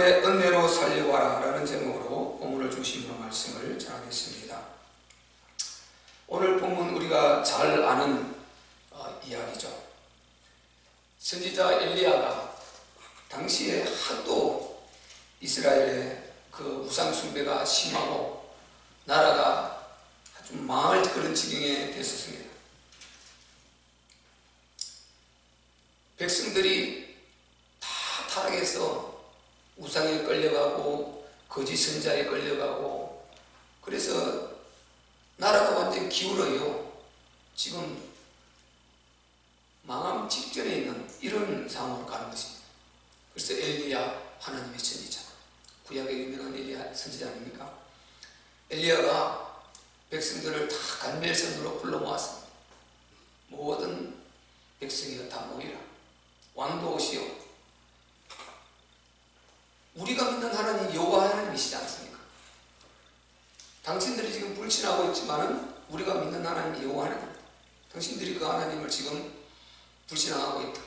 나의 은혜로 살려와라 라는 제목으로 본문을 중심으로 말씀을 전하겠습니다. 오늘 본문 우리가 잘 아는 이야기죠. 선지자 엘리야가 당시에 하도 이스라엘의 그 우상 숭배가 심하고 나라가 아주 망할 그런 지경에 됐었습니다. 백성들이 다 타락해서 우상에 끌려가고 거짓 선자에 끌려가고 그래서 나라가 완전히 기울어요. 지금 망함 직전에 있는 이런 상황으로 가는 것입니다. 그래서 엘리야 하나님의 선지자, 구약의 유명한 엘리야 선지자 아닙니까? 엘리야가 백성들을 다 갈멜산으로 불러 모았습니다. 모든 백성이 다 모이라. 왕도 오시오. 우리가 믿는 하나님 여호와 하나님이시지 않습니까? 당신들이 지금 불신하고 있지만은 우리가 믿는 하나님 여호와 하나님, 당신들이 그 하나님을 지금 불신하고 있다.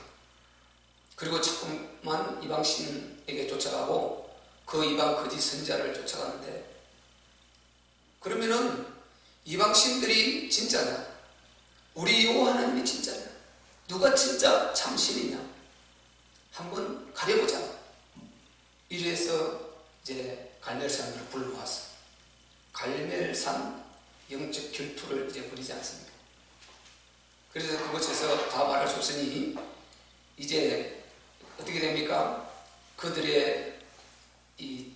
그리고 자꾸만 이방신에게 쫓아가고 그 이방 거짓 선자를 쫓아가는데, 그러면은 이방신들이 진짜냐? 우리 여호와 하나님이 진짜냐? 누가 진짜 참신이냐? 한번 가려보자. 이래서 이제 갈멜산으로 불러왔어. 갈멜산 영적 결투를 이제 벌이지 않습니까? 그래서 그곳에서 다 말할 수 없으니 이제 어떻게 됩니까? 그들의 이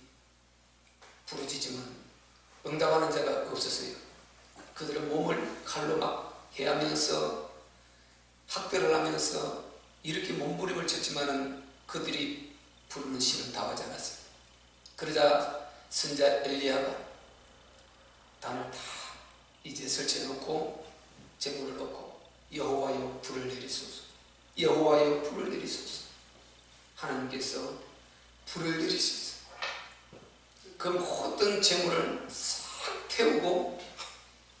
부르짖음은 응답하는 자가 없었어요. 그들의 몸을 칼로 막 해하면서 학대를 하면서 이렇게 몸부림을 쳤지만은 그들이 부르는 시는 답하지 않았어요. 그러자 선자 엘리야가 단을 다 이제 설치해 놓고 제물을 놓고 여호와여 불을 내리소서, 여호와여 불을 내리소서. 하나님께서 불을 내리소서. 그 모든 제물을 싹 태우고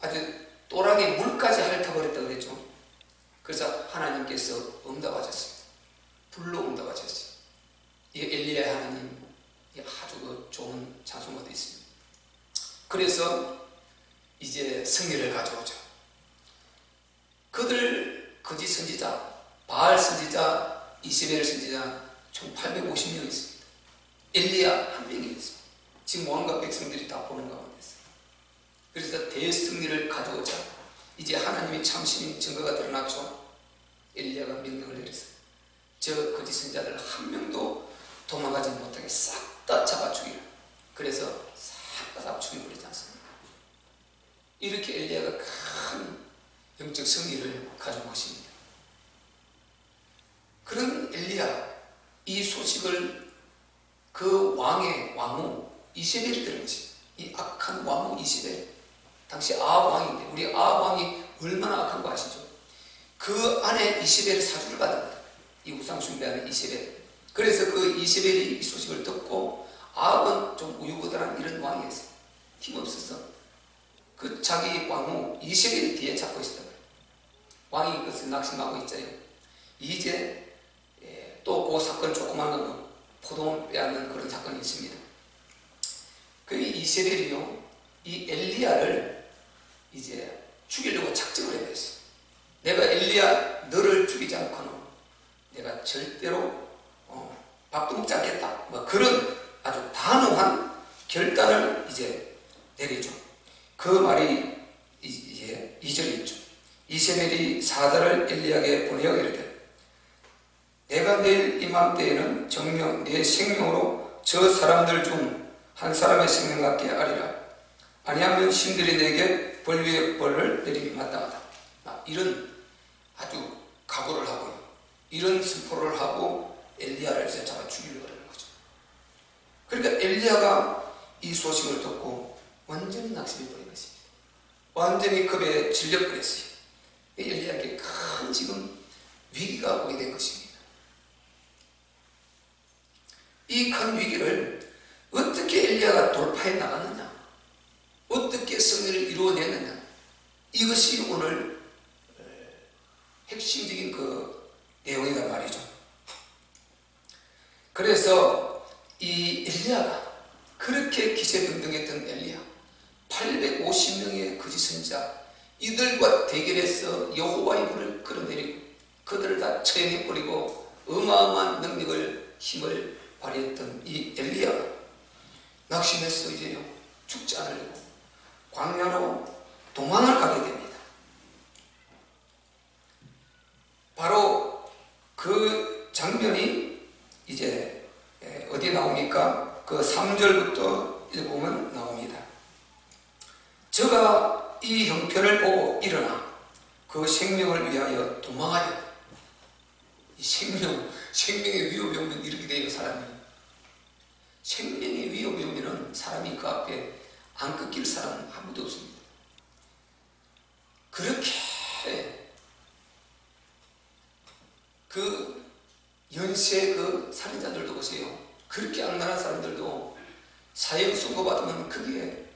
아주 또랑이 물까지 핥아버렸다고 그랬죠. 그래서 하나님께서 응답하셨습니다. 불로 응답하셨어요. 이 엘리야 하나님 아주 좋은 찬송가도 있습니다. 그래서 이제 승리를 가져오죠. 그들 거짓 선지자, 바알 선지자, 이스라엘 선지자 총 850명 있습니다. 엘리야 한 명이 있습니다. 지금 왕과 백성들이 다 보는 가운데 있어요. 그래서 대승리를 가져오자 이제 하나님의 참신인 증거가 드러났죠. 엘리야가 명령을 내렸어요. 저 거짓 선지자들 한 명도 도망가지 못하게 싹 다 잡아 죽이라. 그래서 싹 다 잡아 죽여버리지 않습니까? 이렇게 엘리야가 큰 영적 승리를 가져온 것입니다. 그런 엘리야, 이 소식을 그 왕의 왕후 이세벨이 들은 것입니다. 이 악한 왕후 이세벨, 당시 아합 왕인데, 우리 아합 왕이 얼마나 악한 거 아시죠? 그 안에 이세벨의 사주를 받았다. 이 우상 숭배하는 이세벨. 그래서 그 이세벨이 이 소식을 듣고, 아합은 좀 우유부단한 이런 왕이었어요. 힘없어서 그 자기 왕후 이세벨이 뒤에 잡고 있었다. 왕이 그것을 낙심하고 있잖아요. 이제 또 그 사건, 조그만 거 포도원 빼앗는 그런 사건이 있습니다. 그 이세벨이요, 이 엘리야를 이제 죽이려고 작정을 해냈어요. 내가 엘리야 너를 죽이지 않고는 내가 절대로 밥도 먹지 않겠다. 뭐 그런 아주 단호한 결단을 이제 내리죠. 그 말이 이제 2절에 있죠. 이세벨이 사자를 엘리야에게 보내어 이르되 내가 내일 이맘때에는 정녕 내 생명으로 저 사람들 중 한 사람의 생명 같게 하리라. 아니하면 신들이 내게 벌 위에 벌을 내림이 마땅하다. 이런 아주 각오를 하고요, 이런 선포를 하고 엘리야를 이제 잡아 죽이려고 하는 거죠. 그러니까 엘리야가 이 소식을 듣고 완전히 낙심해 버린 것입니다. 완전히 겁에 질려버렸어요. 엘리야에게 큰 지금 위기가 오게 된 것입니다. 이 큰 위기를 어떻게 엘리야가 돌파해 나갔느냐, 어떻게 승리를 이루어냈느냐, 이것이 오늘 핵심적인 그 내용이란 말이죠. 그래서 이 엘리야가 그렇게 기세등등했던 엘리야 850명의 거짓 선지자 이들과 대결해서 여호와의 불을 끌어내리고 그들을 다 처형해버리고 어마어마한 능력을 힘을 발휘했던 이 엘리야가 낙심해서 이제요 죽지 않으려고 광야로 도망을 가게 됩니다. 바로 그 장면이 이제 어디에 나옵니까? 그 3절부터 읽으면 나옵니다. 저가 이 형편을 보고 일어나 그 생명을 위하여 도망하여 이 생명의 위협이 오면 이렇게 돼요. 사람이 생명의 위협이 오면 사람이 그 앞에 안 꺾일 사람은 아무도 없습니다. 그렇게 그 연쇄 그 살인자들도 보세요. 그렇게 악랄한 사람들도 사형 선고받으면 그게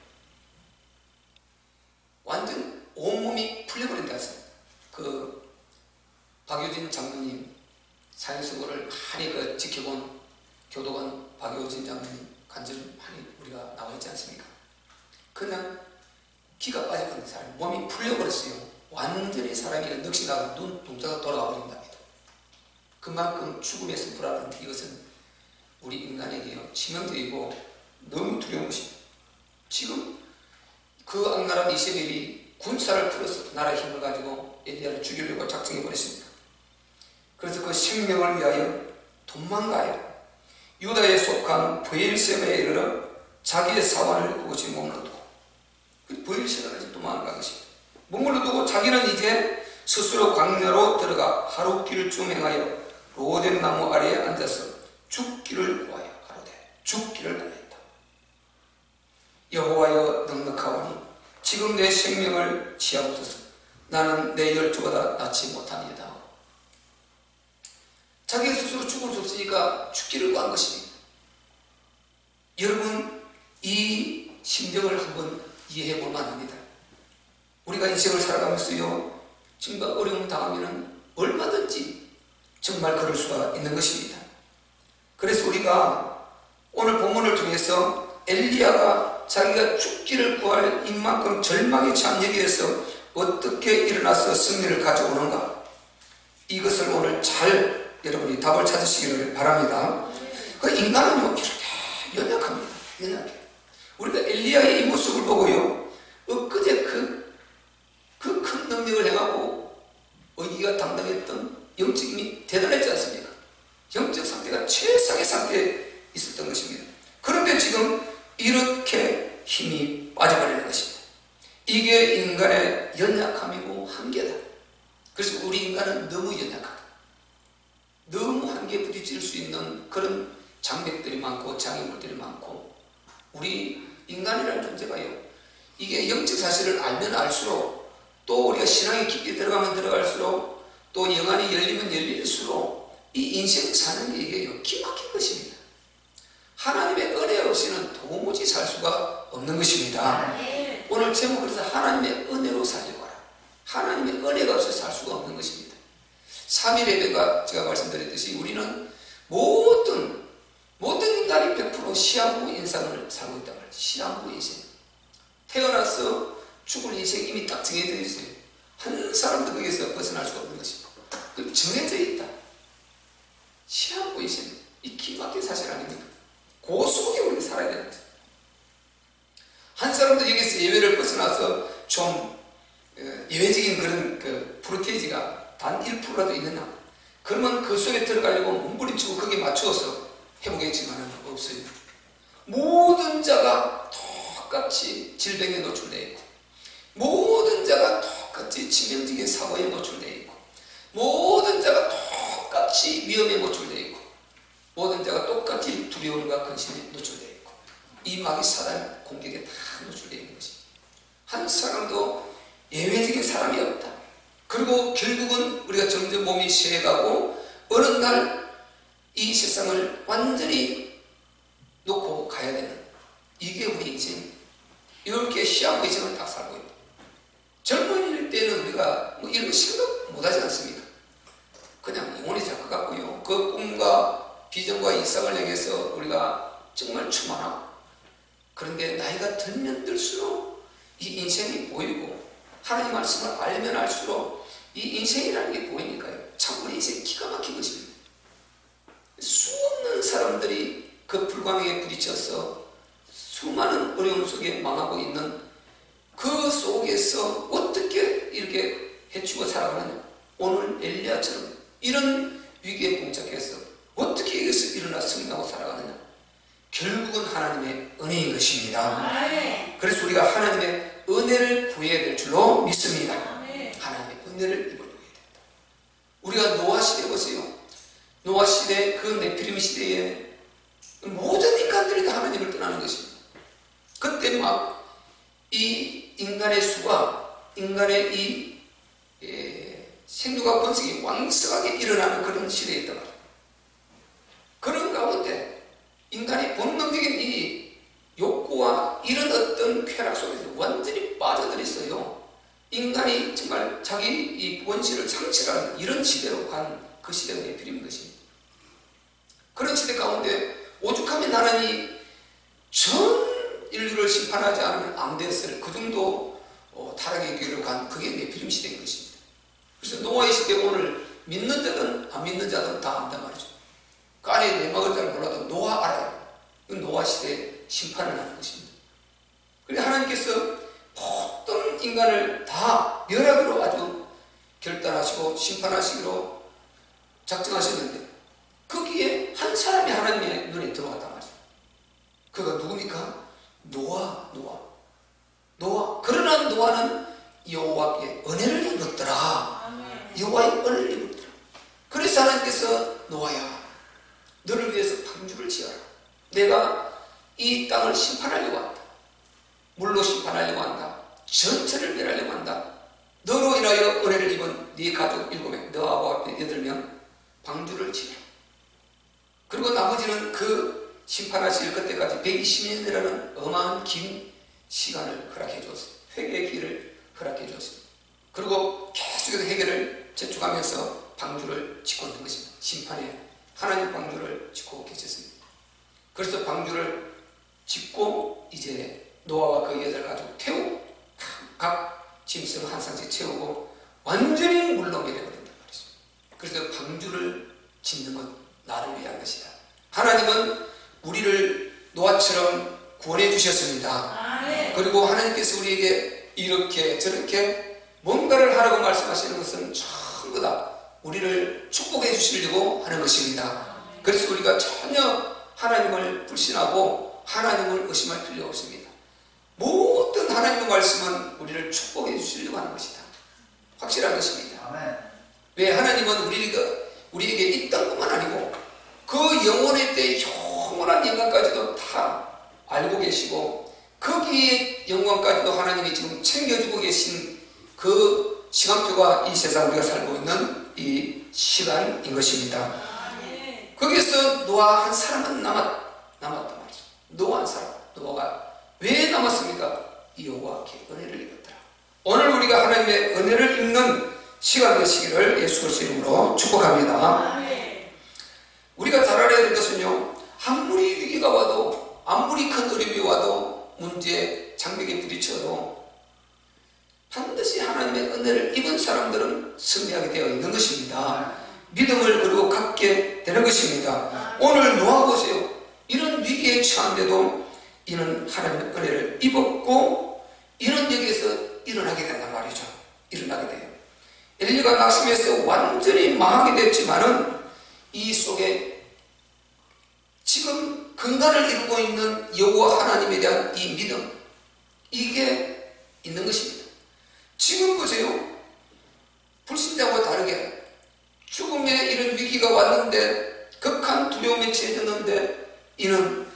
완전 온몸이 풀려버린다 했습니다. 그 박효진 장로님 사형 선고를 많이 그 지켜본 교도관 박효진 장로님 간증 많이 우리가 나와 있지 않습니까? 그냥 기가 빠져버린 사람, 몸이 풀려버렸어요. 완전히 사람이 넋이 나가 눈 동자가 돌아가 버린답니다. 그만큼 죽음에서 불안한 이것은 우리 인간에게요 치명적이고 너무 두려운 것입니다. 지금 그 악랄한 이세벨이 군사를 풀어서 나라의 힘을 가지고 엘리야를 죽이려고 작정해 버렸습니다. 그래서 그 생명을 위하여 도망가요. 유다에 속한 브엘세바에 이르러 자기의 사환을 그곳에 머물러 두고 브엘세바까지 도망간 것입니다. 머물러 두고 자기는 이제 스스로 광야로 들어가 하루 길쯤 행하여 로뎀 나무 아래에 앉아서 죽기를 구하여 가로되 죽기를 구했다. 여호와여 넉넉하오니 지금 내 생명을 취하옵소서. 나는 내 열조보다 낫지 못하니이다. 자기 스스로 죽을 수 없으니까 죽기를 구한 것입니다. 여러분 이 심정을 한번 이해해 볼 만합니다. 우리가 인생을 살아가면서요 정말 어려움 당하면 얼마든지 정말 그럴 수가 있는 것입니다. 그래서 우리가 오늘 본문을 통해서 엘리야가 자기가 죽기를 구할 이만큼 절망에 처한 여기에서 어떻게 일어나서 승리를 가져오는가, 이것을 오늘 잘 여러분이 답을 찾으시기를 바랍니다. 그 인간은요 이렇게 연약합니다. 연약해. 우리가 엘리야의 이 모습을 보고요 엊그제 그 큰 능력을 행하고 의기가 당당했던 영적 힘이 대단했지 않습니까? 영적 상태가 최상의 상태에 있었던 것입니다. 그런데 지금 이렇게 힘이 빠져버리는 것입니다. 이게 인간의 연약함이고 한계다. 그래서 우리 인간은 너무 연약하다. 너무 한계에 부딪힐 수 있는 그런 장벽들이 많고 장애물들이 많고, 우리 인간이라는 존재가요 이게 영적 사실을 알면 알수록, 또 우리가 신앙에 깊게 들어가면 들어갈수록, 또 영안이 열리면 열릴수록 이 인생 사는 게 이게요 기막힌 것입니다. 하나님의 은혜 없이는 도무지 살 수가 없는 것입니다. 오늘 제목 그래서 하나님의 은혜로 살려고 하라. 하나님의 은혜가 없이 살 수가 없는 것입니다. 3일 예배가 제가 말씀드렸듯이 우리는 모든 인간이 100% 시한부 인생을 살고 있단 말이에요. 시한부 인생. 태어나서 죽을 인생이 이미 딱 정해져 있어요. 한 사람도 거기에서 벗어날 수가 없는 것입니다. 정해져 있다. 시한부 인생. 이 기막힌 사실 아닙니까? 그 속에 우리가 살아야 되는 거죠. 한 사람도 여기서 예외를 벗어나서 좀 예외적인 그런 그 프로테이지가 단 1%라도 있느냐? 그러면 그 속에 들어가려고 몸부림치고 거기에 맞추어서 해보겠지만은 없어요. 모든 자가 똑같이 질병에 노출되어 있고, 모든 자가 똑같이 치명적인 사고에 노출되어 있고, 모든 자가 똑같이 위험에 노출되어 있고, 모든 자가 똑같이 두려움과 근심에 노출되어 있고, 이 마귀 사단 공격에 다 노출되어 있는 것입니다. 한 사람도 예외적인 사람이 없다. 그리고 결국은 우리가 점점 몸이 쇠해가고 어느 날 이 세상을 완전히 놓고 가야 되는, 이게 우리 인생. 이렇게 시한부 인생을 딱 살고 있다. 젊은이일 때는 우리가 뭐 이런 거 생각 못하지 않습니까? 그냥 영혼이 잘 것 같고요. 그 꿈과 비전과 이상을 향해서 우리가 정말 충만하고, 그런데 나이가 들면 들수록 이 인생이 보이고 하나님 말씀을 알면 알수록 이 인생이라는 게 보이니까요. 참 우리 인생이 기가 막힌 것입니다. 수없는 사람들이 그 불광에 부딪혀서 수많은 어려움 속에 망하고 있는 그 속에서 어떻게 이렇게 해치고 살아가느냐. 오늘 엘리야처럼 이런 위기에 봉착해서 어떻게 여기서 일어나 승리하고 살아가느냐. 결국은 하나님의 은혜인 것입니다. 그래서 우리가 하나님의 은혜를 구해야 될 줄로 믿습니다. 하나님의 은혜를 입어야 된다. 우리가 노아 시대 보세요. 노아 시대, 그 네피림 시대에 모든 인간들이 다 하나님을 떠나는 것입니다. 그때 막 이 인간의 수가, 인간의 이 생육학 번식이 왕성하게 일어나는 그런 시대였단 말이에요. 그런 가운데 인간이 본능적인 이 욕구와 이런 어떤 쾌락 속에서 완전히 빠져들어 있어요. 인간이 정말 자기 이 본질을 상실하는 이런 시대로 간 그 시대가 네피림인 것입니다. 그런 시대 가운데 오죽하면 하나님이 전 인류를 심판하지 않으면 안 됐을 그 정도 타락의 길로 간 그게 네피림 시대인 것입니다. 그래서 노아의 시대 오늘 믿는 자든 안 믿는 자든 다 안단 말이죠. 그 안에 내막을 잘 몰라도 노아 알아요. 노아 시대에 심판을 하는 것입니다. 그래서 하나님께서 모든 인간을 다 멸하기로 아주 결단하시고 심판하시기로 작정하셨는데 거기에 한 사람이 하나님의 눈에 들어갔단 말이죠. 그가 누굽니까? 노아. 그러나 노아는 여호와께 은혜를 입었더라. 여호와의 은혜를 입었더라. 그래서 하나님께서 노아야, 너를 위해서 방주를 지어라. 내가 이 땅을 심판하려고 한다. 물로 심판하려고 한다. 전체를 멸하려고 한다. 너로 인하여 은혜를 입은 네 가족 7명, 너하고 8명 방주를 지어라. 그리고 나머지는 그 심판하실 그때까지 120년이라는 어마한 긴 시간을 허락해 주었어요. 회개의 길을 허락해 주었습니다. 그리고 계속해서 회개를 재촉하면서 방주를 짓고 있는 것입니다. 심판에 하나님 방주를 짓고 계셨습니다. 그래서 방주를 짓고 이제 노아와 그 여덟 가족 태우고 각 짐승 한 쌍씩 채우고 완전히 물로 매려버린단 말이죠. 그래서 방주를 짓는 건 나를 위한 것이다. 하나님은 우리를 노아처럼 구원해 주셨습니다. 그리고 하나님께서 우리에게 이렇게 저렇게 뭔가를 하라고 말씀하시는 것은 전부 다 우리를 축복해 주시려고 하는 것입니다. 그래서 우리가 전혀 하나님을 불신하고 하나님을 의심할 필요가 없습니다. 모든 하나님의 말씀은 우리를 축복해 주시려고 하는 것이다. 확실한 것입니다. 왜? 하나님은 우리에게 이 땅뿐만 아니고 그 영원의 때 영원한 영광까지도 다 알고 계시고 거기에 영광까지도 하나님이 지금 챙겨주고 계신 그 시간표가 이 세상 우리가 살고 있는 이 시간인 것입니다. 거기에서 노아 한 사람은 남았단 말이죠. 노아 한 사람. 노아가 왜 남았습니까? 여호와께 은혜를 입었더라. 오늘 우리가 하나님의 은혜를 입는 시간 되시기를 예수 그리스도의 이름으로 축복합니다. 우리가 잘 알아야 될 것은요, 아무리 위기가 와도, 아무리 큰 어려움이 와도, 문제, 장벽에 부딪혀도 반드시 하나님의 은혜를 입은 사람들은 승리하게 되어 있는 것입니다. 믿음을 그리고 갖게 되는 것입니다. 오늘 노아 보세요. 이런 위기에 처한데도 이는 하나님의 은혜를 입었고 이는 여기에서 일어나게 된단 말이죠. 일어나게 돼요. 엘리가 낙심해서 완전히 망하게 됐지만은 이 속에 지금 근간을 이루고 있는 여호와 하나님에 대한 이 믿음, 이게 있는 것입니다. 지금 보세요. 불신자와 다르게 죽음의 이런 위기가 왔는데, 극한 두려움에 처해졌는데 이는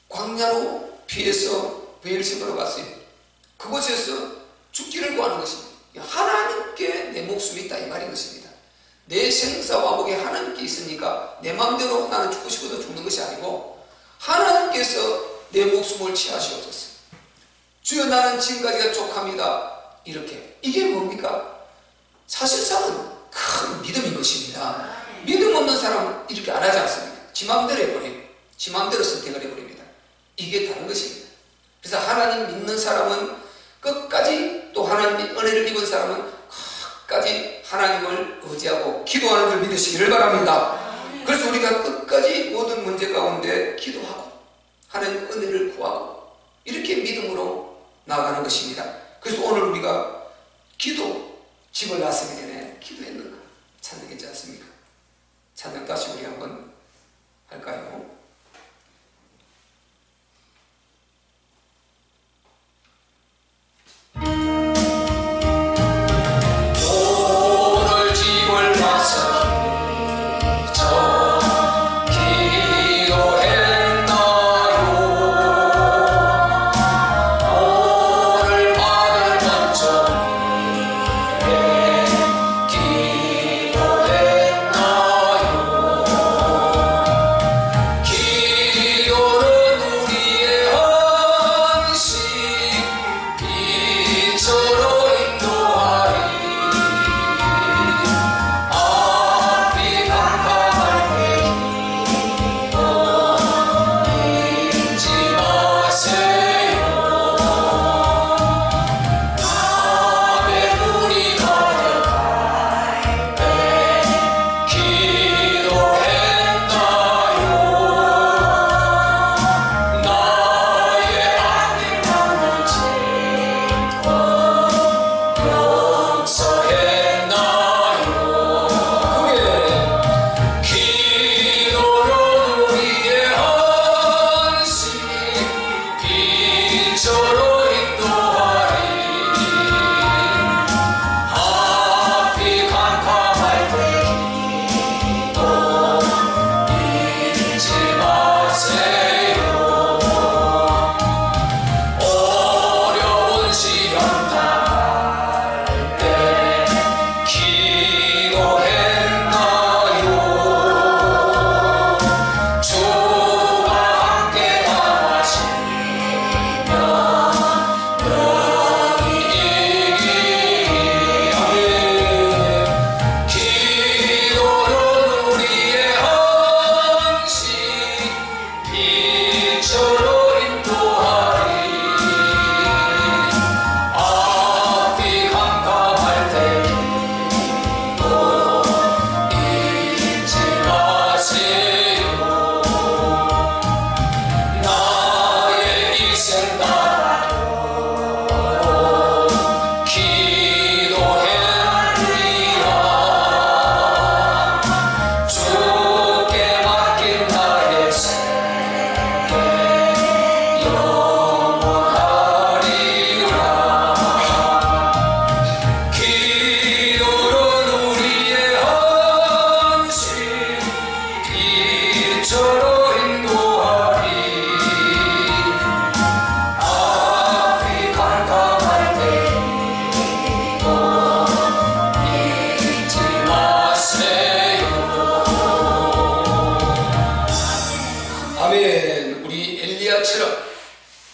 광야로 피해서 베엘세바로 갔어요. 그곳에서 죽기를 구하는 것입니다. 하나님께 내 목숨이 있다 이 말인 것입니다. 내 생사화복이 하나님께 있으니까 내 마음대로 나는 죽고 싶어도 죽는 것이 아니고 하나님께서 내 목숨을 취하시옵소서. 주여 나는 지금까지가 족합니다. 이렇게. 이게 뭡니까? 사실상은 큰 믿음인 것입니다. 믿음 없는 사람은 이렇게 안 하지 않습니다. 지 마음대로 해버려요. 지 마음대로 선택을 해버립니다. 이게 다른 것입니다. 그래서 하나님 믿는 사람은 끝까지, 또 하나님의 은혜를 입은 사람은 끝까지 하나님을 의지하고 기도하는 줄 믿으시기를 바랍니다. 그래서 우리가 끝까지 모든 문제 가운데 기도하고 하나님 은혜를 구하고 이렇게 믿음으로 나아가는 것입니다. 그래서 오늘 우리가 기도, 집을 나서기 전에 기도했는가 찬양했지 않습니까? 찬양 다시 우리 한번 할까요?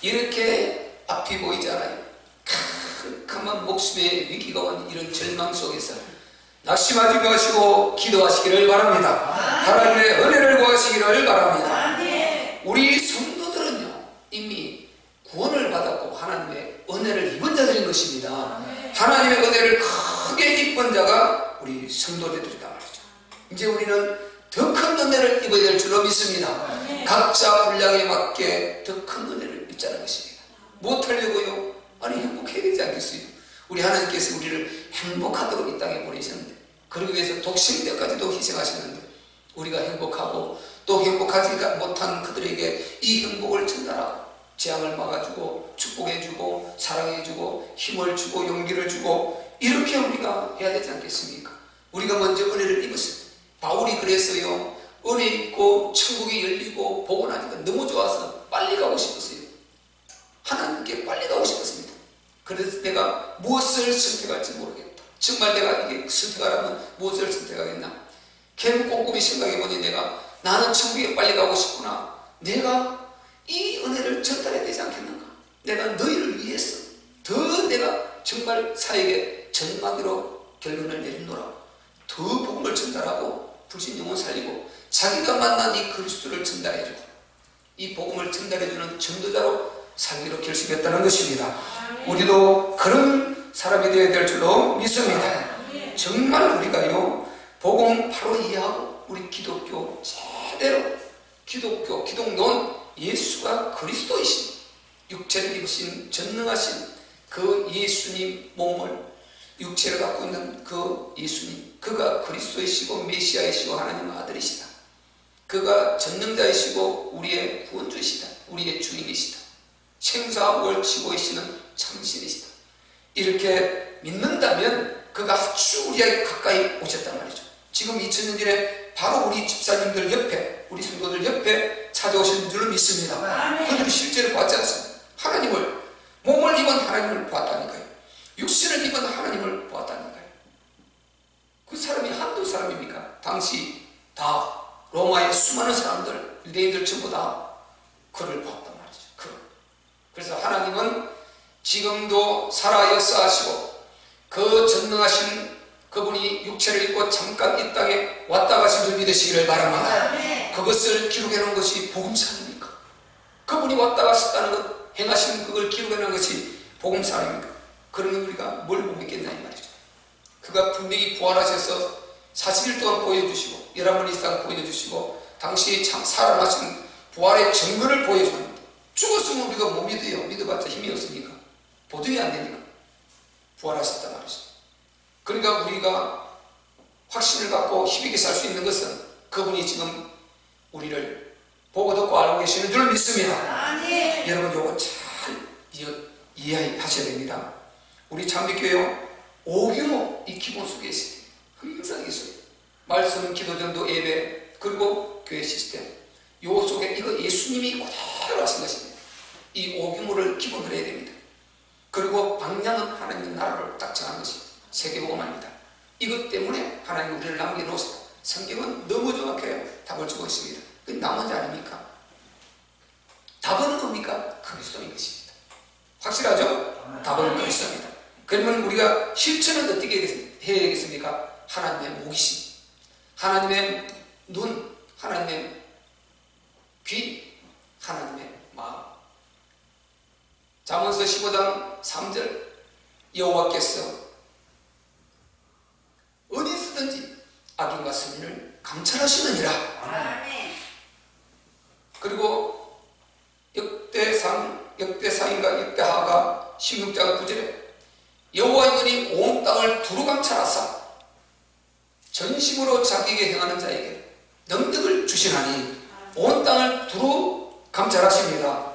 이렇게 앞이 보이지 않아요. 캄캄한 목숨의 위기가 온 이런 절망 속에서 낙심하지 마시고 기도하시기를 바랍니다. 하나님의 은혜를 구하시기를 바랍니다. 우리 성도들은요 이미 구원을 받았고 하나님의 은혜를 입은 자들인 것입니다. 하나님의 은혜를 크게 입은 자가 우리 성도들이다 말이죠. 이제 우리는 더 큰 은혜를 입어야 될 줄로 믿습니다. 각자 분량에 맞게 더 큰 은혜를 입자는 것입니다. 못하려고요? 아니 행복해야 되지 않겠어요? 우리 하나님께서 우리를 행복하도록 이 땅에 보내셨는데, 그러기 위해서 독생자까지도 희생하셨는데, 우리가 행복하고 또 행복하지 못한 그들에게 이 행복을 전달하고 재앙을 막아주고 축복해주고 사랑해주고 힘을 주고 용기를 주고, 이렇게 우리가 해야 되지 않겠습니까? 우리가 먼저 은혜를 입었어요. 바울이 그랬어요. 은혜 입고 천국이 열리고 보고 나니까 너무 좋아서 빨리 가고 싶었어요. 하나님께 빨리 가고 싶었습니다. 그래서 내가 무엇을 선택할지 모르겠다. 정말 내가 이게 선택하라면 무엇을 선택하겠나? 계속 꼼꼼히 생각해보니 내가 나는 천국에 빨리 가고 싶구나. 내가 이 은혜를 전달해야 되지 않겠는가? 내가 너희를 위해서 더 내가 정말 사에게 전마기로 결론을 내리노라. 더 복음을 전달하고 불신 영혼 살리고 자기가 만난 이 그리스도를 전달해주고 이 복음을 전달해주는 전도자로 살기로 결심했다는 것입니다. 우리도 그런 사람이 되어야 될 줄로 믿습니다. 정말 우리가요, 복음 바로 이해하고 우리 기독교 제대로 기독론 예수가 그리스도이신, 육체를 입으신 전능하신 그 예수님 몸을, 육체를 갖고 있는 그 예수님, 그가 그리스도이시고 메시아이시고 하나님의 아들이시다. 그가 전능자이시고 우리의 구원주이시다. 우리의 주인이시다. 생사월치고이시는 참신이시다. 이렇게 믿는다면 그가 아주 우리에게 가까이 오셨단 말이죠. 지금 2000년 전에 바로 우리 집사님들 옆에, 우리 성도들 옆에 찾아오신 줄로 믿습니다. 그들이 실제로 봤지 않습니까? 하나님을, 몸을 입은 하나님을 보았다니까요. 육신을 입은 하나님을 보았다니까요. 그 사람이 한두 사람입니까? 당시 다 로마의 수많은 사람들, 유대인들 전부 다 그를 봤단 말이죠. 그래서 하나님은 지금도 살아 역사하시고 그 전능하신 그분이 육체를 입고 잠깐 이 땅에 왔다 가신 줄 믿으시기를 바랍니다. 그것을 기록해 놓은 것이 복음서입니까? 그분이 왔다 가셨다는 것, 행하신 그걸 기록해 놓은 것이 복음서 아닙니까? 그러면 우리가 뭘 못 믿겠냐 이 말이죠. 그가 분명히 부활하셔서 40일 동안 보여주시고 11번 이상 보여주시고 당시 참 살아나신 부활의 증거를 보여줍니다. 죽었으면 우리가 못 믿어요. 믿어봤자 힘이 없으니까, 보증이 안 되니까. 부활하셨단 말이죠. 그러니까 우리가 확신을 갖고 힘있게 살 수 있는 것은 그분이 지금 우리를 보고 듣고 알고 계시는 줄 믿습니다. 여러분 요거 잘 이해하셔야 됩니다. 우리 참빛교회 오규모 이 기본 속에 있어요. 항상 있어요. 말씀, 기도, 전도, 예배, 그리고 교회 시스템, 요 속에 이거 예수님이 그대로 하신 것입니다. 이 오규모를 기본으로 해야 됩니다. 그리고 방향은 하나님의 나라를 딱 정한 것입니다. 세계복음입니다. 이것 때문에 하나님 우리를 남겨놓으셨다. 성경은 너무 정확해요. 답을 주고 있습니다. 그 나머지 아닙니까? 답은 뭡니까? 그리스도인 것입니다. 확실하죠? 답은 그리스도입니다. 그러면 우리가 실천은 어떻게 해야 되겠습니까? 하나님의 목이심, 하나님의 눈, 하나님의 귀, 하나님의 마음. 잠언서 15장 3절, 여호와께서 어디서든지 악인과 선인을 감찰하시느니라. 그리고 역대상인가 역대하가 16장 9절에 여호와의 눈이 온 땅을 두루 감찰하사 전심으로 자기에게 행하는 자에게 능력을 주시나니 온 땅을 두루 감찰하십니다.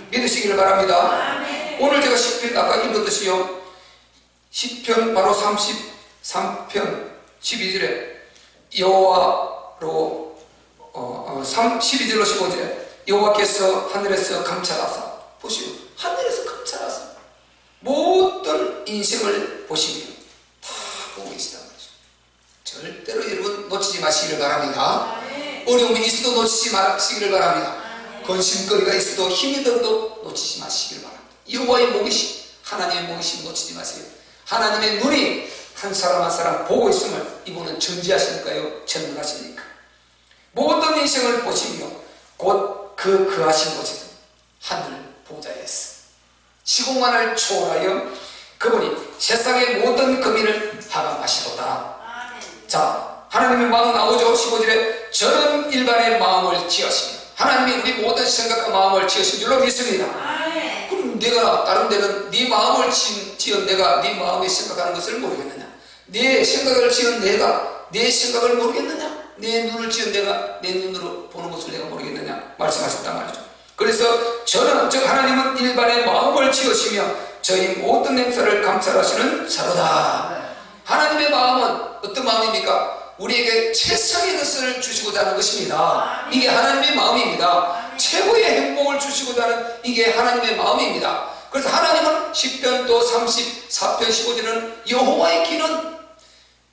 믿으시기를 바랍니다. 오늘 제가 시편 아까 읽었듯이요, 시편 바로 33편 12절에 여호와로 12절로 15절에 여호와께서 하늘에서 감찰하사, 보시오, 하늘에서 감찰하사 모든 인생을 보시며 다 보고 계시단 말이죠. 절대로 여러분 놓치지 마시기를 바랍니다. 어려움이 있어도 놓치지 마시기를 바랍니다. 근심거리가 있어도 힘이 들어도 놓치지 마시기를 바랍니다. 여호와의 목이심, 하나님의 목이심 놓치지 마세요. 하나님의 눈이 한 사람 한 사람 보고 있음을 이분은 전지하시니까요, 전능하시니까. 모든 인생을 보시며 곧 그 하신 곳에서 하늘 보좌에서 시공간을 초월하여 그분이 세상의 모든 고민을 하감하시도다. 자, 하나님의 마음 나오죠. 15절에 저는 일반의 마음을 지으시며, 하나님이 우리 모든 생각과 마음을 지으신 줄로 믿습니다. 그럼 내가 다른 데는 네 마음을 지은 내가 네 마음에 생각하는 것을 모르겠느냐? 네 생각을 지은 내가 내 생각을 모르겠느냐? 내 눈을 지은 내가 내 눈으로 보는 것을 내가 모르겠느냐? 말씀하셨단 말이죠. 그래서 저는, 즉 하나님은 일반의 마음을 지으시며 저희 모든 행사를 감찰하시는 자로다. 하나님의 마음은 어떤 마음입니까? 우리에게 최상의 것을 주시고자 하는 것입니다. 이게 하나님의 마음입니다. 최고의 행복을 주시고자 하는 이게 하나님의 마음입니다. 그래서 하나님은 시편 또 34편 15절은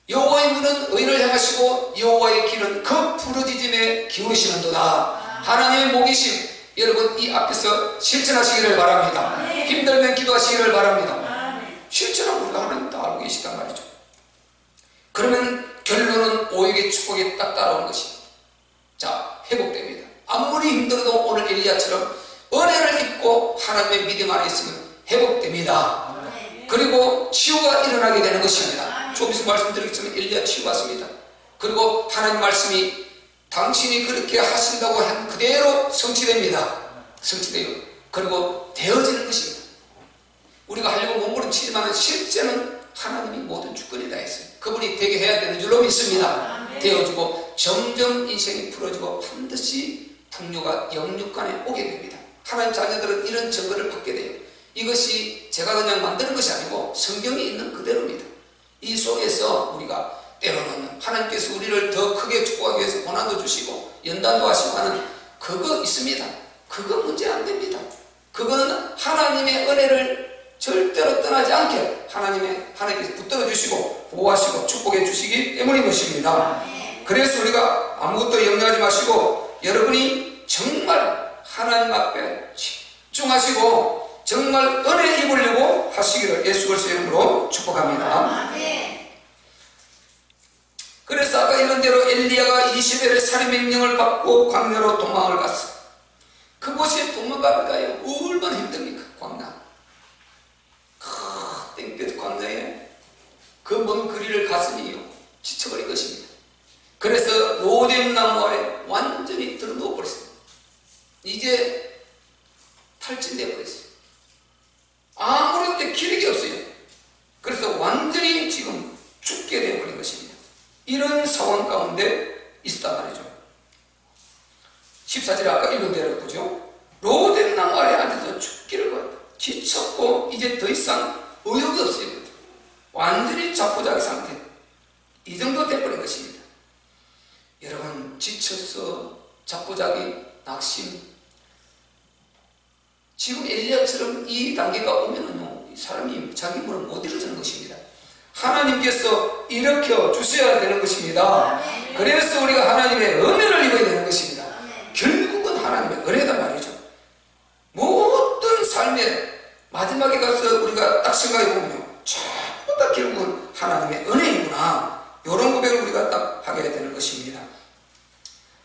여호와의 눈은 의를 향하시고 여호와의 귀는 그 부르짖음에 기울이시는도다. 하나님의 목이심, 여러분 이 앞에서 실천하시기를 바랍니다. 힘들면 기도하시기를 바랍니다. 실천은 우리가 하나님 다 알고 계시단 말이죠. 그러면 결론은 오역의 축복이 딱 따라오는 것입니다. 자, 회복됩니다. 아무리 힘들어도 오늘 엘리야처럼 은혜를 입고 하나님의 믿음 안에 있으면 회복됩니다. 그리고 치유가 일어나게 되는 것입니다. 좀 있으면 말씀드리겠지만 엘리야 치유 받습니다. 그리고 하나님 말씀이 당신이 그렇게 하신다고 한 그대로 성취됩니다. 성취돼요. 그리고 되어지는 것입니다. 우리가 하려고 몸부림치지만 실제는 하나님이 모든 주권이 다 했어요. 그분이 되게 해야 되는 줄로 믿습니다. 되어지고 점점 인생이 풀어지고 반드시 풍요가 영육간에 오게 됩니다. 하나님 자녀들은 이런 증거를 받게 돼요. 이것이 제가 그냥 만드는 것이 아니고 성경에 있는 그대로입니다. 이 속에서 우리가 때로는 하나님께서 우리를 더 크게 축복하기 위해서 고난도 주시고 연단도 하시고 하는 그거 있습니다. 그거 문제 안 됩니다. 그거는 하나님의 은혜를 절대로 떠나지 않게 하나님께서 붙들어 주시고 보호하시고 축복해 주시기 때문인 것입니다. 그래서 우리가 아무것도 염려하지 마시고 여러분이 정말 하나님 앞에 집중하시고 정말 은혜 입으려고 하시기를 예수 그리스도의 이름으로 축복합니다. 그래서 아까 이런 대로 엘리야가 이세벨의 살인 명령을 받고 광야로 도망을 갔어. 그곳에 도망가기가요 얼마나 힘듭니까? 광야 땡볕 광야에 그 먼 거리를 갔으니요 지쳐버린 것입니다. 그래서 로뎀나무 아래 완전히 들어누워 버렸어요. 이제 탈진되어 버렸어요. 아무런 데 기력이 없어요. 그래서 완전히 지금 죽게 되어버린 것입니다. 이런 상황 가운데 있었단 말이죠. 14절에 아까 읽은 대로 보죠. 로뎀나무 아래 앉아서 죽기를 거였다. 지쳤고 이제 더 이상 의욕이 없어요. 완전히 자포자기 상태. 이 정도 돼버린 것입니다. 여러분 지쳐서 자포자기 낙심. 지금 엘리야처럼 이 단계가 오면은요 사람이 자기 몸을 못 일어서는 것입니다. 하나님께서 일으켜 주셔야 되는 것입니다. 그래서 우리가 하나님의 은혜를 입어야 되는 것입니다. 결국은 하나님의 은혜단 말이죠. 모든 삶의 마지막에 가서 우리가 딱 생각해 보면 전부 다 결국은 하나님의 은혜이구나. 이런 고백을 우리가 딱 하게 되는 것입니다.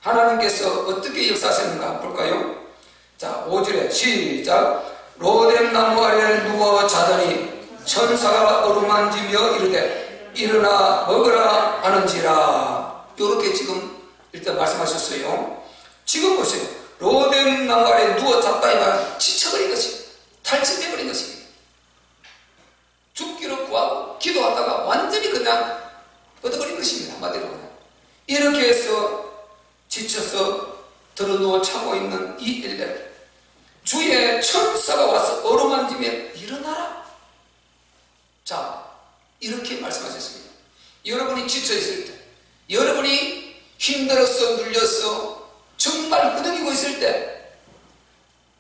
하나님께서 어떻게 역사하셨는가 볼까요? 자, 5절에 시작. 로뎀나무 아래 누워 자더니 천사가 어루만지며 이르되 일어나 먹으라 하는지라. 이렇게 지금 일단 말씀하셨어요. 지금 보세요. 로뎀나무 아래 누워 잤다 이 말은 지쳐버린 것입니다. 탈진되어버린 것입니다. 죽기로 구하고 기도하다가 완전히 그냥 뻗어버린 것입니다. 한마디로 그냥. 이렇게 해서 지쳐서 들어누워 자고 있는 이 엘리야, 주의 천사가 와서 어루만지며 일어나라. 자, 이렇게 말씀하셨습니다. 여러분이 지쳐있을 때, 여러분이 힘들어서 눌려서 정말 끄덕이고 있을 때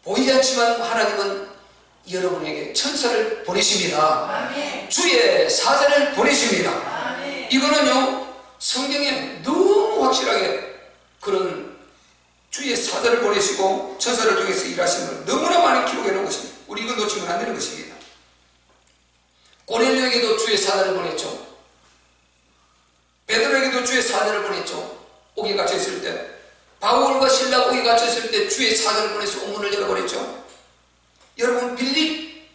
보이지 않지만 하나님은 여러분에게 천사를 보내십니다. 아멘. 주의 사자를 보내십니다. 아멘. 이거는요 성경에 너무 확실하게 그런 주의 사자를 보내시고 천사를 통해서 일하시는 걸 너무나 많이 기록해 놓은 것입니다. 우리 이거 놓치면 안 되는 것입니다. 고넬료에게도 주의 사자를 보냈죠. 베드로에게도 주의 사자를 보냈죠. 옥에 갇혀 있을 때, 바울과 신라 옥에 갇혀 있을 때 주의 사자를 보내서 옥문을 열어버렸죠. 여러분 빌립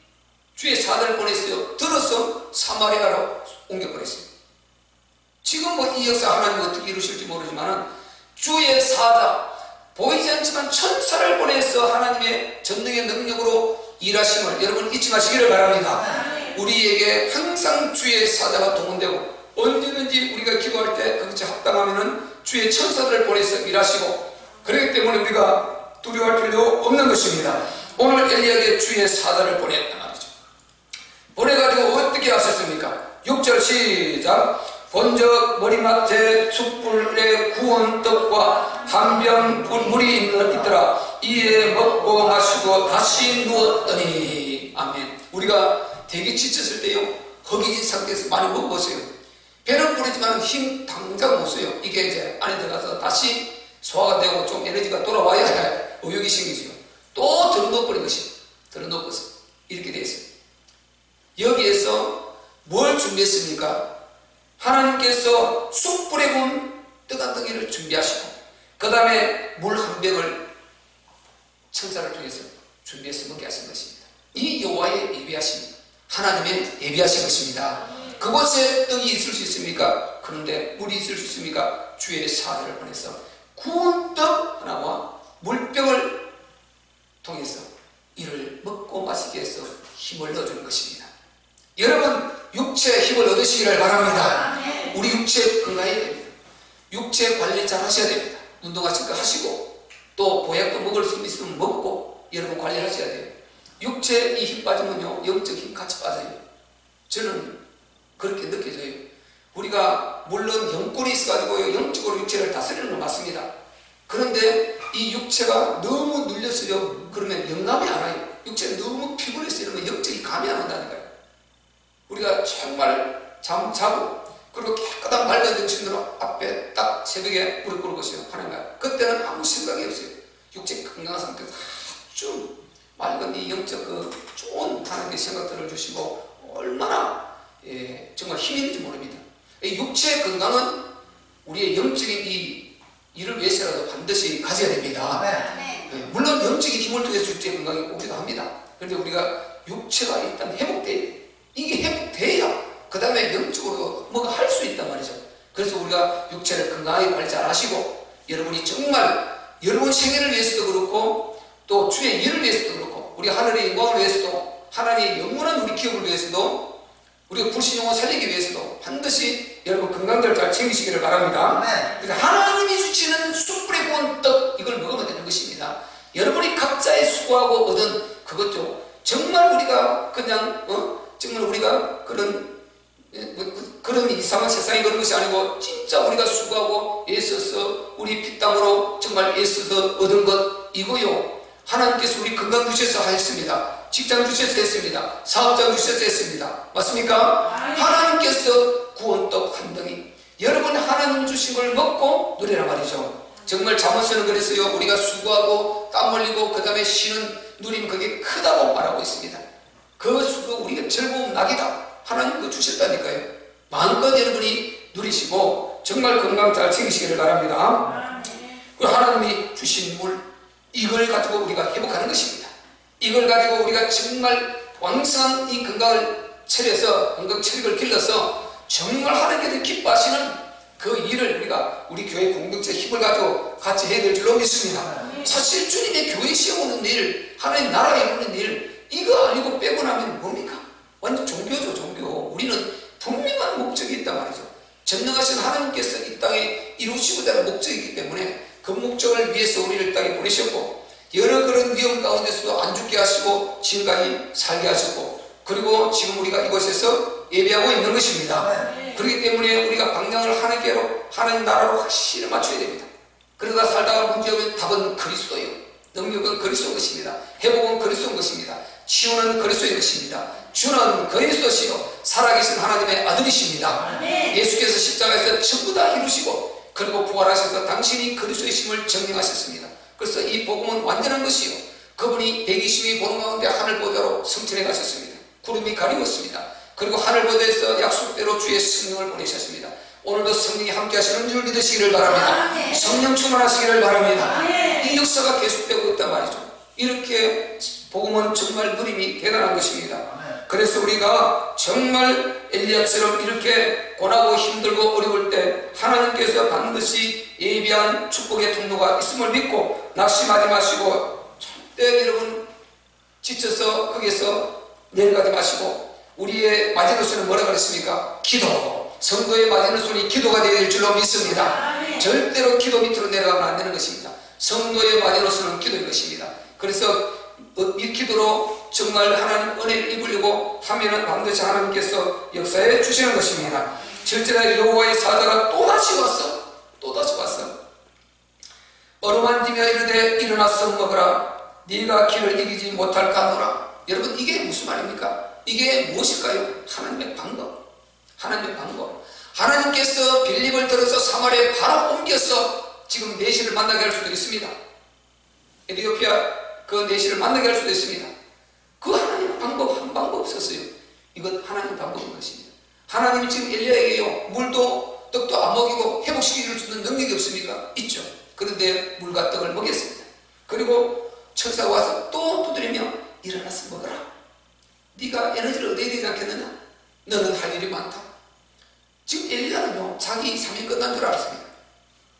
주의 사자를 보냈어요. 들어서 사마리아로 옮겨버렸어요. 지금 뭐 이 역사 하나님 어떻게 이루실지 모르지만 주의 사자, 보이지 않지만 천사를 보내서 하나님의 전능의 능력으로 일하심을 여러분 잊지 마시기를 바랍니다. 우리에게 항상 주의 사자가 동원되고 언제든지 우리가 기도할 때 그것이 합당하면 주의 천사들을 보내서 일하시고, 그렇기 때문에 우리가 두려워할 필요 없는 것입니다. 오늘 엘리야에게 주의 사자를 보냈단 말이죠. 보내가지고 어떻게 하셨습니까? 6절 시작. 본적 머리맡에 숯불에 구운 떡과 한 병 물이 있더라. 이에 먹고 마시고 다시 누웠더니. 아멘. 우리가 되게 지쳤을 때요 허기진 상태에서 많이 먹었어요. 배는 부르지만 힘 당장 못 써요. 이게 이제 안에 들어가서 다시 소화가 되고 좀 에너지가 돌아와야 의욕이 생기죠. 또 들어넣어버린 것이 들어넣었어. 이렇게 돼 있어요. 여기에서 뭘 준비했습니까? 하나님께서 숯불에 구운 떡 한 덩이를 준비하시고 그 다음에 물 한 병을 천사를 통해서 준비해서 먹게 하신 것입니다. 이 여호와의 예비하심, 하나님의 예비하신 것입니다. 그곳에 떡이 있을 수 있습니까? 그런데 물이 있을 수 있습니까? 주의 사자를 보내서 구운 떡 하나와 물병을 통해서 이를 먹고 마시게 해서 힘을 넣어주는 것입니다. 여러분, 육체의 힘을 얻으시기를 바랍니다. 우리 육체 건강해야 됩니다. 육체 관리 잘 하셔야 됩니다. 운동하실 거 하시고, 또 보약도 먹을 수 있으면 먹고, 여러분 관리하셔야 돼요. 육체에 힘 빠지면요, 영적 힘 같이 빠져요. 저는 그렇게 느껴져요. 우리가 물론 영권이 있어가지고 영적으로 육체를 다스리는 건 맞습니다. 그런데 이 육체가 너무 눌렸어요. 그러면 영감이 안 와요. 육체가 너무 피곤해서 이러면 영적이 감이 안 온다니까요. 우리가 정말 잠 자고 그리고 깨끗한 맑은 정신으로 앞에 딱 새벽에 무릎 꿇고 있어요. 하나님과 그때는 아무 생각이 없어요. 육체 건강한 상태에서 아주 맑은 이 영적 그 좋은 하나님의 생각들을 주시고 얼마나 정말 힘이 있는지 모릅니다. 이 육체의 건강은 우리의 영적인 이 일을 위해서라도 반드시 가져야 됩니다. 물론 영적인 힘을 통해서 육체의 건강이 오기도 합니다. 그런데 우리가 육체가 일단 회복돼야 돼. 이게 회복돼야 그 다음에 영적으로 뭐가 할 수 있단 말이죠. 그래서 우리가 육체를 건강하게 관리 잘 하시고, 여러분이 정말 여러분 생애를 위해서도 그렇고 또 주의 일을 위해서도 그렇고 우리 하늘의 영광을 위해서도 하나님의 영원한 우리 기업을 위해서도 우리가 불신영혼 살리기 위해서도 반드시 여러분 건강들 잘 챙기시기를 바랍니다. 그래서 하나님이 주시는 숯불에 구운 떡, 이걸 먹으면 되는 것입니다. 여러분이 각자의 수고하고 얻은 그것도 정말 우리가 그냥 정말 우리가 그런 이상한 세상에 그런 것이 아니고 진짜 우리가 수고하고 애써서 우리 피땀으로 정말 애써서 얻은 것 이거요. 하나님께서 우리 건강 주셔서 하였습니다. 직장 주셔서 했습니다. 사업장 주셔서 했습니다. 맞습니까? 하나님께서 구운 떡 한 덩이, 여러분 하나님 주신 걸 먹고 누리란 말이죠. 정말 잠언서는 그랬어요. 우리가 수고하고 땀 흘리고 그 다음에 쉬는 누림, 그게 크다고 말하고 있습니다. 그 수고 우리가 즐거운 낙이다. 하나님 그거 주셨다니까요. 마음껏 여러분이 누리시고 정말 건강 잘 챙기시기를 바랍니다. 그 하나님이 주신 물, 이걸 가지고 우리가 회복하는 것입니다. 이걸 가지고 우리가 정말 왕성한 이 건강을 차려서, 건강 체력을 길러서 정말 하나님께서 기뻐하시는 그 일을 우리가 우리 교회 공동체 힘을 가지고 같이 해야 될 줄로 믿습니다. 사실 주님의 교회 시험오는 일, 하나님 나라에 오는 일, 이거 아니고 빼고 나면 뭡니까? 완전 종교죠, 종교. 우리는 분명한 목적이 있단 말이죠. 전능하신 하나님께서 이 땅에 이루시고자 하는 목적이 있기 때문에 그 목적을 위해서 우리를 땅에 보내셨고, 여러 그런 위험 가운데서도 안 죽게 하시고 지금까지 살게 하셨고, 그리고 지금 우리가 이곳에서 예배하고 있는 것입니다. 그렇기 때문에 우리가 방향을 하나님께로, 하나님 나라로 확실히 맞춰야 됩니다. 그러다 살다가 문제오면 답은 그리스도예요. 능력은 그리스도인 것입니다. 회복은 그리스도인 것입니다. 치유는 그리스도인 것입니다. 주는 그리스도시요 살아계신 하나님의 아들이십니다. 예수께서 십자가에서 전부 다 이루시고 그리고 부활하셔서 당신이 그리스도이심을 증명하셨습니다. 그래서 이 복음은 완전한 것이요, 그분이 120이 보는 가운데 하늘 보좌로 승천해 가셨습니다. 구름이 가리웠습니다. 그리고 하늘 보좌에서 약속대로 주의 성령을 보내셨습니다. 오늘도 성령이 함께 하시는 줄 믿으시기를 바랍니다. 성령 충만하시기를 바랍니다. 이 역사가 계속되고 있단 말이죠. 이렇게 복음은 정말 누림이 대단한 것입니다. 그래서 우리가 정말 엘리야처럼 이렇게 고나고 힘들고 어려울 때 하나님께서 반드시 예비한 축복의 통로가 있음을 믿고 낙심하지 마시고, 절대 여러분 지쳐서 거기에서 내려가지 마시고, 우리의 마지노선은 뭐라 그랬습니까? 기도. 성도의 마지노선이 기도가 되어야 될 줄로 믿습니다. 절대로 기도 밑으로 내려가면 안 되는 것입니다. 성도의 마지노선은 기도인 것입니다. 그래서 이 기도로 정말 하나님 은혜를 입으려고 하면은 반드시 하나님께서 역사해 주시는 것입니다. 7절에 여호와의 사자가 또다시 왔어. 어루만지며 이르되 일어나서 먹으라. 네가 길을 이기지 못할까 하노라. 여러분, 이게 무슨 말입니까? 이게 무엇일까요? 하나님의 방법. 하나님께서 빌립을 들어서 사마리아에 바로 옮겨서 지금 내시를 만나게 할 수도 있습니다. 에티오피아 그 내시를 만나게 할 수도 있습니다. 그 하나님의 방법 한 방법 없었어요. 이건 하나님의 방법인 것입니다. 하나님이 지금 엘리야에게요, 물도 떡도 안 먹이고 회복시킬 수 있는 능력이 없습니까? 있죠. 그런데 물과 떡을 먹였습니다. 그리고 천사가 와서 또 두드리며 일어나서 먹어라. 네가 에너지를 얻어야 되지 않겠느냐? 너는 할 일이 많다. 지금 엘리야는요, 자기 삶이 끝난 줄 알았습니다.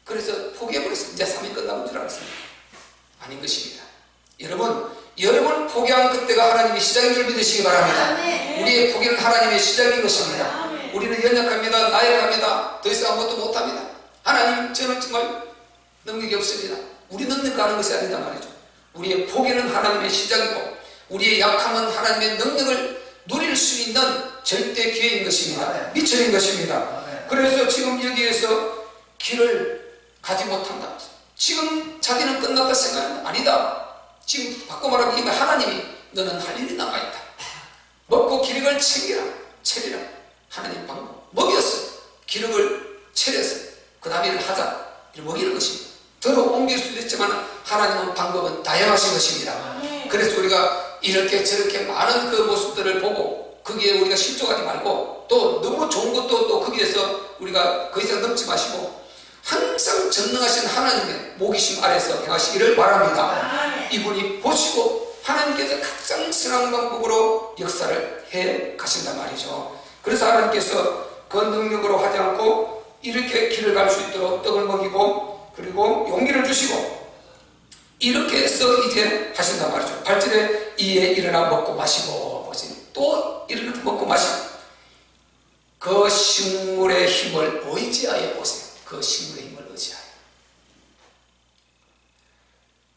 그래서 포기해버렸습니다. 이제 삶이 끝난 줄 알았습니다. 아닌 것입니다. 여러분 포기한 그때가 하나님의 시작인 줄 믿으시기 바랍니다. 우리의 포기는 하나님의 시작인 것입니다. 우리는 연약합니다. 나약합니다. 더 이상 아무것도 못합니다. 하나님, 저는 정말 능력이 없습니다. 우리 능력 가는 것이 아니다 말이죠. 우리의 포기는 하나님의 시작이고 우리의 약함은 하나님의 능력을 누릴 수 있는 절대 기회인 것입니다. 미천인 것입니다. 그래서 지금 여기에서 길을 가지 못한다. 지금 자기는 끝났다 생각하면 아니다. 지금 바꿔 말하면 이거 하나님이 너는 할 일이 남아있다. 먹고 기력을 채리라. 하나님 방법 먹였어. 기력을 채려서 그 다음에 일을 하자. 이를 먹이는 것입니다. 더러 옮길 수도 있지만 하나님은 방법은 다양하신 것입니다. 그래서 우리가 이렇게 저렇게 많은 그 모습들을 보고 거기에 우리가 실족하지 말고 또 너무 좋은 것도 또 거기에서 우리가 그 이상 넘지 마시고 항상 전능하신 하나님의 모기심 아래서 행하시기를 바랍니다. 이분이 보시고 하나님께서 가장 선한 방법으로 역사를 해 가신단 말이죠. 그래서 하나님께서 그 능력으로 하지 않고 이렇게 길을 갈 수 있도록 떡을 먹이고 그리고 용기를 주시고 이렇게 해서 이제 하신단 말이죠. 8절에 이에 일어나 먹고 마시고 보세요. 또 일어나 먹고 마시고 그 식물의 힘을 의지하여 보세요. 그 식물의 힘을 의지하여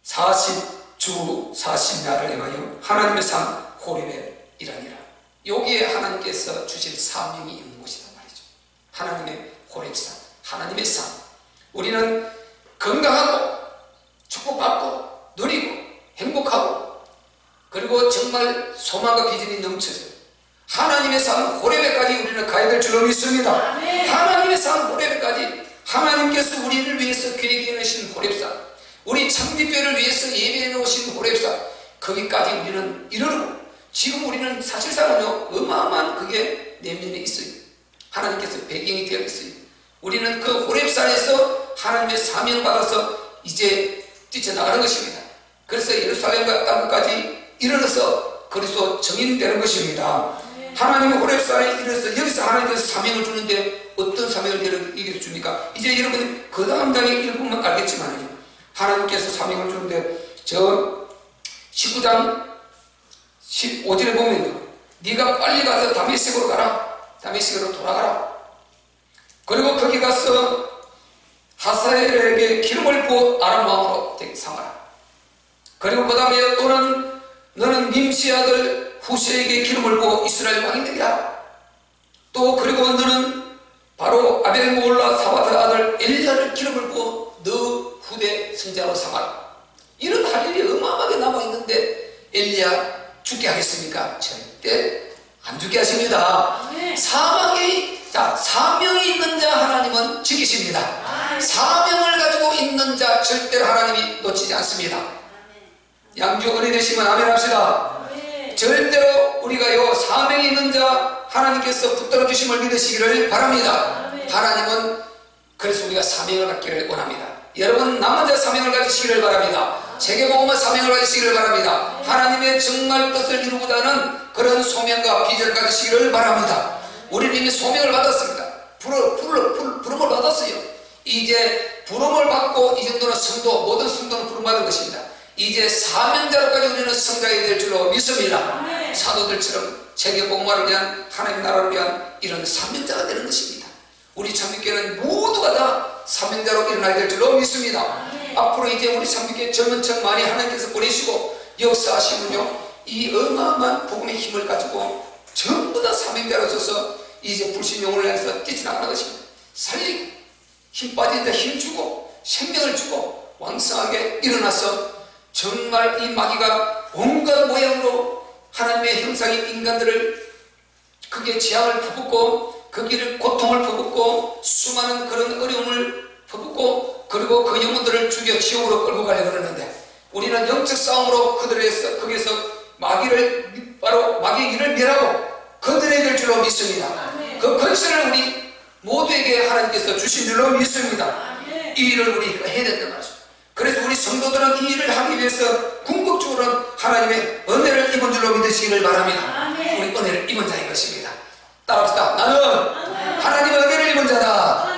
40주 40야를 행하여 하나님의 산 호렙에 일하니라. 여기에 하나님께서 주신 사명이 있는 곳이란 말이죠. 하나님의 호렙산, 하나님의 산. 우리는 건강하고 축복받고 누리고 행복하고 그리고 정말 소망과 비전이 넘쳐져요. 하나님의 산 호렙에까지 우리는 가야 될 줄로 믿습니다. 하나님의 산 호렙에까지 하나님께서 우리를 위해서 계획해 놓으신 호렙산, 우리 창립교회를 위해서 예배해 놓으신 호렙산, 거기까지 우리는 이르고 지금 우리는 사실상은요 어마어마한 그게 내면에 있어요. 하나님께서 배경이 되어 있어요. 우리는 그 호렙산에서 하나님의 사명을 받아서 이제 뛰쳐나가는 것입니다. 그래서 예루살렘과 땅까지 이르러서 그리스도 정인되는 것입니다. 하나님의 호렙산에 이르러서 여기서 하나님께서 사명을 주는데 어떤 사명을 이게 줍니까? 이제 여러분이 그 다음 장에 읽으면 알겠지만요, 하나님께서 사명을 주는데 저 19장 15절에 보면 네가 빨리 가서 다메섹으로 가라. 다메섹으로 돌아가라. 그리고 거기 가서 하사엘에게 기름을 부어 아람 왕으로 삼아라. 그리고 그 다음에 너는 nim시 아들 후세에게 기름을 부어 이스라엘 왕이 되리라. 또 그리고 너는 바로 아벨몰라 사바드 아들 엘리야를 기름을 부어 너 후대 선자로 삼아라. 이런 할 일이 어마어마하게 남아있는데 엘리야 죽게 하겠습니까? 절대 안 죽게 하십니다. 사명이 있는 자 하나님은 지키십니다. 사명을 가지고 있는 자 절대로 하나님이 놓치지 않습니다. 양주 은혜 되시면 아멘 합시다. 절대로 우리가요 사명이 있는 자 하나님께서 붙들어 주심을 믿으시기를 바랍니다. 하나님은 그래서 우리가 사명을 갖기를 원합니다. 여러분 남은 자 사명을 가지시기를 바랍니다. 세계복음의 사명을 가지시기를 바랍니다. 하나님의 정말 뜻을 이루고자 하는 그런 소명과 비전을 가지시기를 바랍니다. 우리는 이미 소명을 받았습니다. 부름을 받았어요. 이제 부름을 받고 이 정도는 성도, 모든 성도는 부름받은 것입니다. 이제 사명자로까지 우리는 성장이 될 줄로 믿습니다. 사도들처럼 세계복음화를 위한 하나님 나라를 위한 이런 사명자가 되는 것입니다. 우리 참빛교회는 모두가 다 사명자로 일어나야 될 줄로 믿습니다. 앞으로 이제 우리 참빛교회 젊은 척 많이 하나님께서 보내시고 역사하시면요 이 어마어마한 복음의 힘을 가지고 전부 다 사명자로 서서 이제 불신용을 해서 뛰쳐나가는 것입니다. 살리고 힘 빠진 데 힘 주고 생명을 주고 왕성하게 일어나서 정말 이 마귀가 온갖 모양으로 하나님의 형상인 인간들을 그게 재앙을 퍼붓고 거기를 고통을 퍼붓고 수많은 그런 어려움을 퍼붓고 그리고 그 영혼들을 죽여 지옥으로 끌고 가려고 그러는데 우리는 영적 싸움으로 거기에서 마귀를 바로 마귀의 일을 멸하고 건드려야 될 줄로 믿습니다. 그 건설을 우리 모두에게 하나님께서 주신 줄로 믿습니다. 이 일을 우리가 해야 된단 말이죠. 그래서 우리 성도들은 이 일을 하기 위해서 궁극적으로는 하나님의 은혜를 입은 줄로 믿으시기를 바랍니다. 우리 은혜를 입은 자인 것입니다. 따라합시다. 나는 하나님의 은혜를 입은 자다.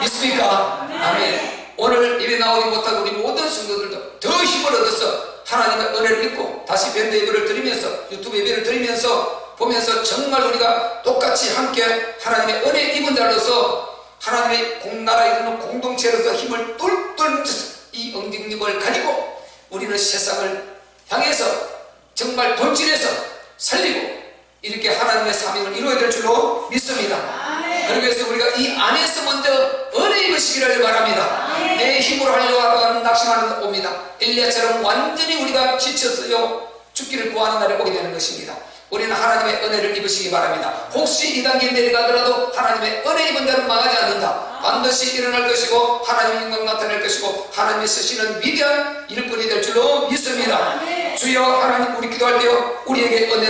믿습니까? 아멘. 오늘 예배 나오지 못한 우리 모든 성도들도 더 힘을 얻어서 하나님의 은혜를 입고 다시 밴드 예배를 드리면서 유튜브 예배를 드리면서 보면서 정말 우리가 똑같이 함께 하나님의 은혜 입은 자로서 하나님의 나라에 있는 공동체로서 힘을 똘똘 뭉쳐서 이 응징력을 가지고 우리는 세상을 향해서 정말 본질에서 살리고 이렇게 하나님의 사명을 이루어야 될 줄로 믿습니다. 그래서 우리가 이 안에서 먼저 은혜 입으시기를 바랍니다. 내 힘으로 하려고 하다가는 낙심하는 옵니다. 엘리야처럼 완전히 우리가 지쳤어요 죽기를 구하는 날에 오게 되는 것입니다. 우리는 하나님의 은혜를 입으시기 바랍니다. 혹시 이 단계 내려가더라도 하나님의 은혜 입은 자는 망하지 않는다. 반드시 일어날 것이고 하나님의 영광 나타낼 것이고 하나님이 쓰시는 위대한 일꾼이 될 줄로 믿습니다. 주여 하나님, 우리 기도할 때요 우리에게 은혜